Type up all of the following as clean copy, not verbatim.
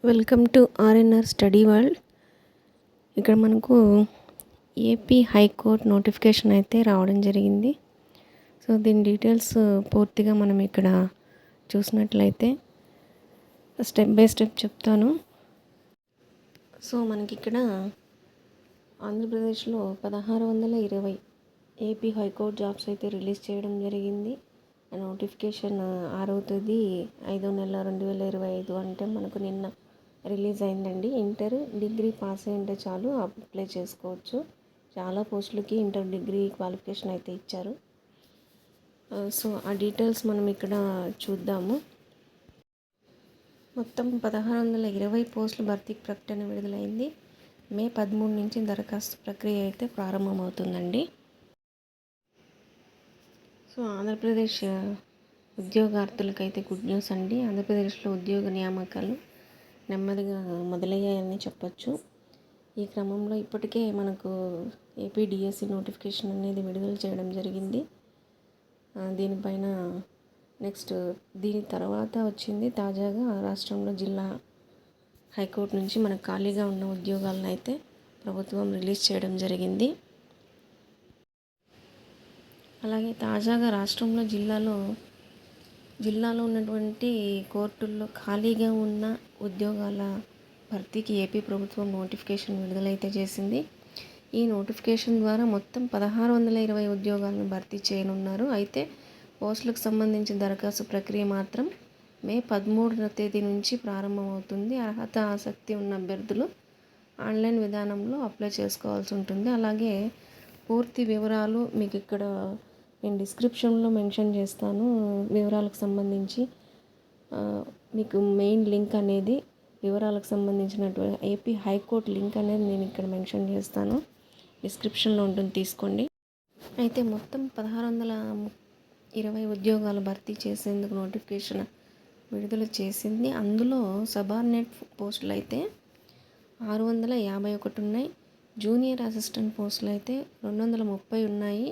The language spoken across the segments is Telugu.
Welcome to RNR study world. ఇక్కడ మనకు ఏపీ హైకోర్టు నోటిఫికేషన్ అయితే రావడం జరిగింది. సో దీని డీటెయిల్స్ పూర్తిగా మనం ఇక్కడ చూసినట్లయితే స్టెప్ బై స్టెప్ చెప్తాను. సో మనకి ఇక్కడ ఆంధ్రప్రదేశ్లో 1620 ఏపీ హైకోర్టు జాబ్స్ అయితే రిలీజ్ చేయడం జరిగింది. నోటిఫికేషన్ 6వ తేదీ 5వ నెల 2025 అంటే మనకు నిన్న రిలీజ్ అయిందండి. ఇంటర్ డిగ్రీ పాస్ అయి ఉంటే చాలు అప్లై చేసుకోవచ్చు. చాలా పోస్టులకి ఇంటర్ డిగ్రీ క్వాలిఫికేషన్ అయితే ఇచ్చారు. సో ఆ డీటెయిల్స్ మనం ఇక్కడ చూద్దాము. మొత్తం 1620 పోస్టుల భర్తీకి ప్రకటన విడుదలైంది. మే 13 నుంచి దరఖాస్తు ప్రక్రియ అయితే ప్రారంభమవుతుందండి. సో ఆంధ్రప్రదేశ్ ఉద్యోగార్థులకైతే గుడ్ న్యూస్ అండి. ఆంధ్రప్రదేశ్లో ఉద్యోగ నియామకాలు నెమ్మదిగా మొదలయ్యాయని చెప్పొచ్చు. ఈ క్రమంలో ఇప్పటికే మనకు ఏపీ డిఎస్సి నోటిఫికేషన్ అనేది విడుదల చేయడం జరిగింది. దీనిపైన నెక్స్ట్ దీని తర్వాత వచ్చింది తాజాగా రాష్ట్రంలో జిల్లా హైకోర్టు నుంచి మనకు ఖాళీగా ఉన్న ఉద్యోగాలను అయితే ప్రభుత్వం రిలీజ్ చేయడం జరిగింది. అలాగే తాజాగా రాష్ట్రంలో జిల్లాలో ఉన్నటువంటి కోర్టుల్లో ఖాళీగా ఉన్న ఉద్యోగాల భర్తీకి ఏపీ ప్రభుత్వం నోటిఫికేషన్ విడుదలైతే చేసింది. ఈ నోటిఫికేషన్ ద్వారా మొత్తం 1620 ఉద్యోగాలను భర్తీ చేయనున్నారు. అయితే పోస్టులకు సంబంధించిన దరఖాస్తు ప్రక్రియ మాత్రం మే 13వ తేదీ నుంచి ప్రారంభమవుతుంది. అర్హత ఆసక్తి ఉన్న అభ్యర్థులు ఆన్లైన్ విధానంలో అప్లై చేసుకోవాల్సి ఉంటుంది. అలాగే పూర్తి వివరాలు మీకు ఇక్కడ నేను డిస్క్రిప్షన్లో మెన్షన్ చేస్తాను. వివరాలకు సంబంధించి మీకు మెయిన్ లింక్ అనేది వివరాలకు సంబంధించినటువంటి ఏపీ హైకోర్టు లింక్ అనేది నేను ఇక్కడ మెన్షన్ చేస్తాను. డిస్క్రిప్షన్లో ఉంటుంది, తీసుకోండి. అయితే మొత్తం 1620 ఉద్యోగాలు భర్తీ చేసేందుకు నోటిఫికేషన్ విడుదల చేసింది. అందులో సబార్డినేట్ పోస్టులు అయితే 651 ఉన్నాయి. జూనియర్ అసిస్టెంట్ పోస్టులు అయితే 230 ఉన్నాయి.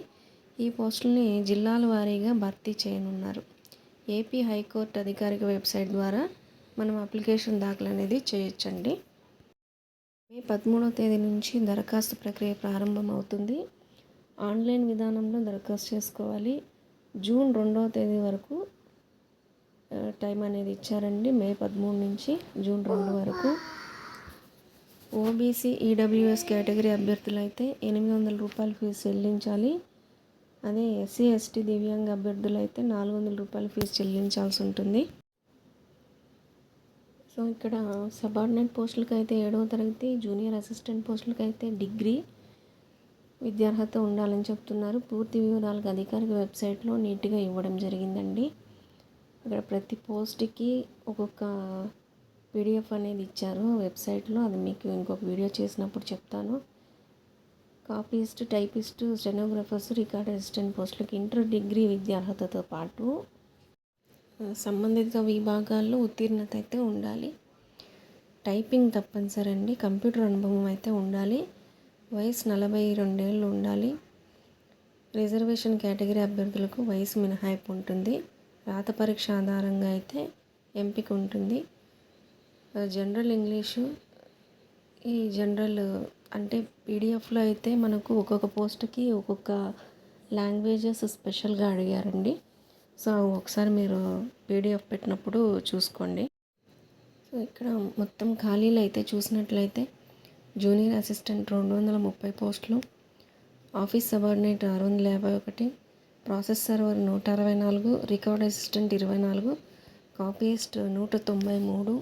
ఈ పోస్టులని జిల్లాల వారీగా భర్తీ చేయనున్నారు. ఏపీ హైకోర్టు అధికారిక వెబ్సైట్ ద్వారా మనం అప్లికేషన్ దాఖలు అనేది చేయొచ్చండి. మే 13వ తేదీ నుంచి దరఖాస్తు ప్రక్రియ ప్రారంభం అవుతుంది. ఆన్లైన్ విధానంలో దరఖాస్తు చేసుకోవాలి. జూన్ 2వ తేదీ వరకు టైం అనేది ఇచ్చారండి. మే 13 నుంచి జూన్ 2 వరకు. ఓబీసీ ఈడబ్ల్యూఎస్ కేటగిరీ అభ్యర్థులు అయితే 800 రూపాయలు ఫీజు చెల్లించాలి. అదే ఎస్సీ ఎస్టీ దివ్యాంగ అభ్యర్థులు అయితే 400 రూపాయల ఫీజు చెల్లించాల్సి ఉంటుంది. సో ఇక్కడ సబార్డినేట్ పోస్టులకి అయితే 7వ తరగతి, జూనియర్ అసిస్టెంట్ పోస్టులకి అయితే డిగ్రీ విద్యార్హత ఉండాలని చెప్తున్నారు. పూర్తి వివరాలకు అధికారిక వెబ్సైట్లో నీట్గా ఇవ్వడం జరిగిందండి. ఇక్కడ ప్రతి పోస్ట్కి ఒక్కొక్క పీడిఎఫ్ అనేది ఇచ్చారు వెబ్సైట్లో. అది మీకు ఇంకొక వీడియో చేసినప్పుడు చెప్తాను. Copyist, typist, stenographers, record assistant పోస్టులకి ఇంటర్ డిగ్రీ విద్యార్హతతో పాటు సంబంధిత విభాగాల్లో ఉత్తీర్ణత అయితే ఉండాలి. టైపింగ్ తప్పనిసరి అండి. కంప్యూటర్ అనుభవం అయితే ఉండాలి. వయసు 42 ఏళ్ళు ఉండాలి. రిజర్వేషన్ కేటగిరీ అభ్యర్థులకు వయసు మినహాయింపు ఉంటుంది. రాత పరీక్ష ఆధారంగా అయితే ఎంపిక ఉంటుంది. జనరల్ ఇంగ్లీషు, ఈ జనరల్ అంటే పీడిఎఫ్లో అయితే మనకు ఒక్కొక్క పోస్ట్కి ఒక్కొక్క లాంగ్వేజెస్ స్పెషల్గా అడిగారండి. సో ఒకసారి మీరు పీడిఎఫ్ పెట్టినప్పుడు చూసుకోండి. సో ఇక్కడ మొత్తం ఖాళీలు అయితే చూసినట్లయితే జూనియర్ అసిస్టెంట్ 230 పోస్టులు, office subordinate 651, process server 164, record assistant 24, copyist 193,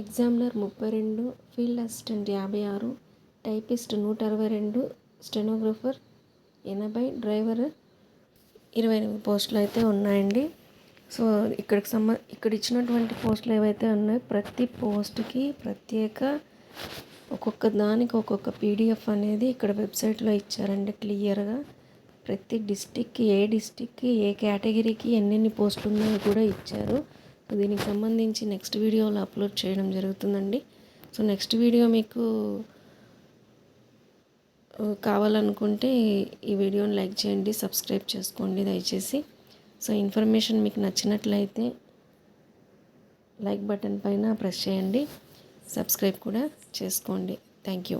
examiner 32, field assistant 56, typist 162, stenographer 80, driver 28 పోస్టులు అయితే ఉన్నాయండి. సో ఇక్కడ ఇచ్చినటువంటి పోస్టులు ఏవైతే ఉన్నాయో ప్రతి పోస్ట్కి ప్రత్యేక ఒక్కొక్క దానికి ఒక్కొక్క పీడిఎఫ్ అనేది ఇక్కడ వెబ్సైట్లో ఇచ్చారండి క్లియర్గా. ప్రతి డిస్టిక్కి ఏ కేటగిరీకి ఎన్నెన్ని పోస్టులు ఉన్నాయో కూడా ఇచ్చారు. దీనికి సంబంధించి నెక్స్ట్ వీడియోలో అప్లోడ్ చేయడం జరుగుతుందండి. సో నెక్స్ట్ వీడియో మీకు కావాలనుకుంటే ఈ వీడియోని లైక్ చేయండి, సబ్స్క్రైబ్ చేసుకోండి దయచేసి. సో ఇన్ఫర్మేషన్ మీకు నచ్చినట్లయితే లైక్ బటన్ పైన ప్రెస్ చేయండి. సబ్స్క్రైబ్ కూడా చేసుకోండి. Thank you.